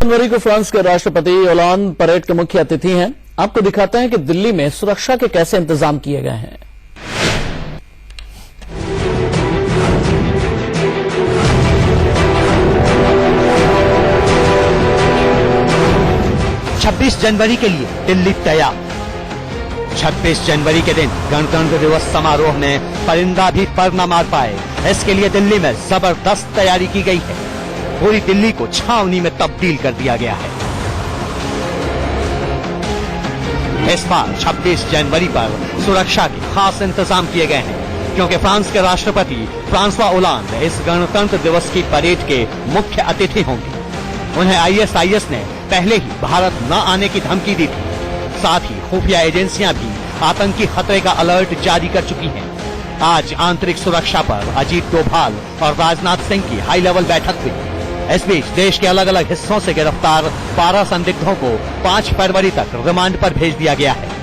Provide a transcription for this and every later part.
जनवरी को फ्रांस के राष्ट्रपति ओलांद परेड के मुख्य अतिथि हैं। आपको दिखाते हैं कि दिल्ली में सुरक्षा के कैसे इंतजाम किए गए हैं। जनवरी के लिए दिल्ली तैयार। 26 जनवरी के दिन गणतंत्र दिवस समारोह में परिंदा भी पर न मार पाए, इसके लिए दिल्ली में जबरदस्त तैयारी की गई है। पूरी दिल्ली को छावनी में तब्दील कर दिया गया है। इस बार 26 जनवरी पर सुरक्षा के खास इंतजाम किए गए हैं, क्योंकि फ्रांस के राष्ट्रपति फ्रांसवा ओलांद इस गणतंत्र दिवस की परेड के मुख्य अतिथि होंगे। उन्हें आईएसआईएस ने पहले ही भारत न आने की धमकी दी थी। साथ ही खुफिया एजेंसियां भी आतंकी खतरे का अलर्ट जारी कर चुकी हैं। आज आंतरिक सुरक्षा पर अजीत डोभाल और राजनाथ सिंह की हाई लेवल बैठक हुई। इस बीच देश के अलग अलग हिस्सों से गिरफ्तार 12 संदिग्धों को 5 फरवरी तक रिमांड पर भेज दिया गया है।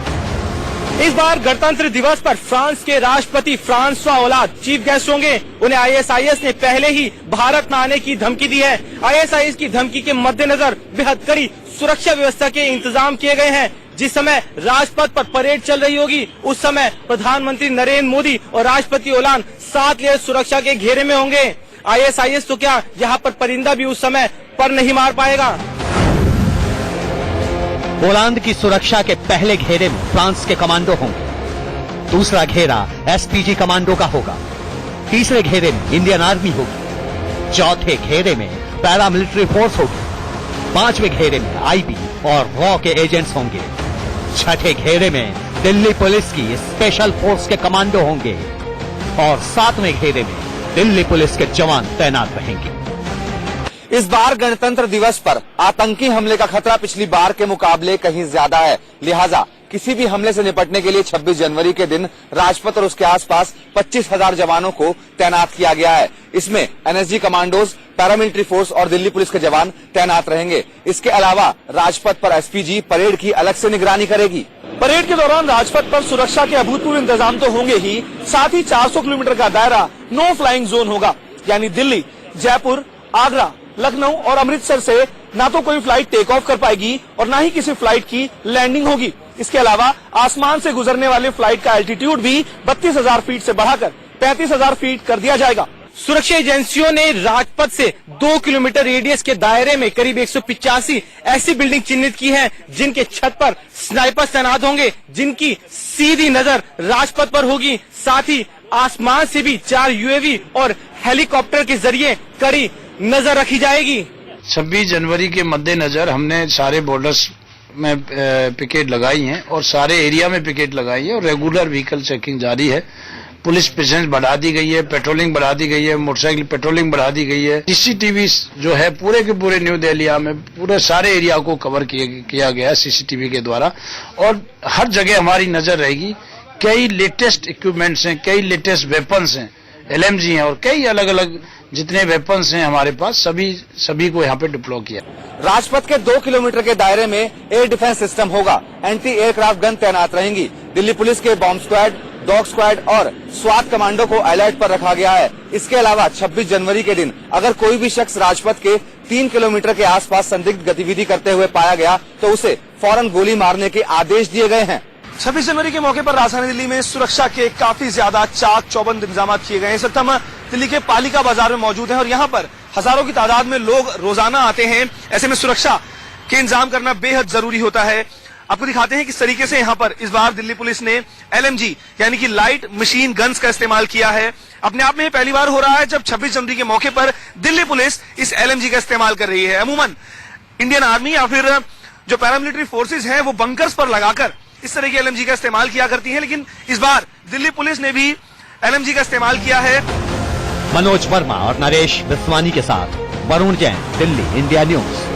इस बार गणतंत्र दिवस पर फ्रांस के राष्ट्रपति फ्रांसवा ओलांद चीफ गेस्ट होंगे। उन्हें आईएसआईएस ने पहले ही भारत न आने की धमकी दी है। आईएसआईएस की धमकी के मद्देनजर बेहद कड़ी सुरक्षा व्यवस्था के इंतजाम किए गए हैं। जिस समय राजपथ पर परेड चल रही होगी, उस समय प्रधानमंत्री नरेंद्र मोदी और राष्ट्रपति ओलांद 7 लेयर सुरक्षा के घेरे में होंगे। आईएसआईएस तो क्या, यहाँ पर परिंदा भी उस समय पर नहीं मार पाएगा। ओलांद की सुरक्षा के पहले घेरे में फ्रांस के कमांडो होंगे। दूसरा घेरा एसपीजी कमांडो का होगा। तीसरे घेरे में इंडियन आर्मी होगी। चौथे घेरे में पैरामिलिट्री फोर्स होगी। 5वें घेरे में आईबी और रॉ के एजेंट्स होंगे। छठे घेरे में दिल्ली पुलिस की स्पेशल फोर्स के कमांडो होंगे और 7वें घेरे में दिल्ली पुलिस के जवान तैनात रहेंगे। इस बार गणतंत्र दिवस पर आतंकी हमले का खतरा पिछली बार के मुकाबले कहीं ज्यादा है। लिहाजा किसी भी हमले से निपटने के लिए 26 जनवरी के दिन राजपथ और उसके आसपास 25,000 जवानों को तैनात किया गया है। इसमें एनएसजी कमांडोज, पैरामिलिट्री फोर्स और दिल्ली पुलिस के जवान तैनात रहेंगे। इसके अलावा राजपथ पर एसपीजी परेड की अलग से निगरानी करेगी। परेड के दौरान राजपथ पर सुरक्षा के अभूतपूर्व इंतजाम तो होंगे ही, साथ ही 400 किलोमीटर का दायरा नो फ्लाइंग जोन होगा। यानी दिल्ली, जयपुर, आगरा, लखनऊ और अमृतसर से ना तो कोई फ्लाइट टेक ऑफ कर पाएगी और ना ही किसी फ्लाइट की लैंडिंग होगी। इसके अलावा आसमान से गुजरने वाले फ्लाइट का एल्टीट्यूड भी 32,000 फीट से बढ़ाकर 35,000 फीट कर दिया जाएगा। सुरक्षा एजेंसियों ने राजपथ से 2 किलोमीटर रेडियस के दायरे में करीब 185 ऐसी बिल्डिंग चिन्हित की है, जिनके छत पर स्नाइपर्स तैनात होंगे, जिनकी सीधी नजर राजपथ पर होगी। साथ ही आसमान से भी 4 यूएवी और हेलीकॉप्टर के जरिए कड़ी नजर रखी जाएगी। 26 जनवरी के मद्देनजर हमने सारे बॉर्डर्स में पिकेट लगाई हैं और सारे एरिया में पिकेट लगाई है और रेगुलर व्हीकल चेकिंग जारी है। पुलिस प्रेजेंस बढ़ा दी गई है, पेट्रोलिंग बढ़ा दी गई है, मोटरसाइकिल पेट्रोलिंग बढ़ा दी गई है। सीसीटीवी जो है पूरे के पूरे न्यू दिल्ली में पूरे सारे एरिया को कवर किया गया है सीसीटीवी के द्वारा और हर जगह हमारी नजर रहेगी। कई लेटेस्ट इक्विपमेंट्स हैं, कई लेटेस्ट वेपन्स हैं, एलएमजी हैं और कई अलग अलग जितने वेपन्स हैं हमारे पास सभी को यहाँ पे डिप्लॉय किया। राजपथ के 2 किलोमीटर के दायरे में एयर डिफेंस सिस्टम होगा। एंटी एयरक्राफ्ट गन तैनात रहेंगी। दिल्ली पुलिस के बॉम्ब स्क्वाड, डॉग स्क्वाड और स्वात कमांडो को अलर्ट पर रखा गया है। इसके अलावा 26 जनवरी के दिन अगर कोई भी शख्स राजपथ के 3 किलोमीटर के आसपास संदिग्ध गतिविधि करते हुए पाया गया तो उसे फौरन गोली मारने के आदेश दिए गए हैं। 26 जनवरी के मौके पर राजधानी दिल्ली में सुरक्षा के काफी ज्यादा चाक चौबंद इंतजाम किए गए हैं। इस वक्त हम दिल्ली के पालिका बाजार में मौजूद हैं और यहाँ पर हजारों की तादाद में लोग रोजाना आते हैं। ऐसे में सुरक्षा के इंतजाम करना बेहद जरूरी होता है। आपको दिखाते हैं किस तरीके से यहाँ पर इस बार दिल्ली पुलिस ने एलएमजी यानी कि लाइट मशीन गन्स का इस्तेमाल किया है। अपने आप में पहली बार हो रहा है जब 26 जनवरी के मौके पर दिल्ली पुलिस इस एलएमजी का इस्तेमाल कर रही है। अमूमन इंडियन आर्मी या फिर जो पैरामिलिट्री फोर्सेज हैं वो बंकर्स पर लगाकर इस तरह की एलएमजी का इस्तेमाल किया करती है, लेकिन इस बार दिल्ली पुलिस ने भी एलएमजी का इस्तेमाल किया है। मनोज वर्मा और नरेश विश्वानी के साथ वरुण जैन, दिल्ली इंडिया न्यूज।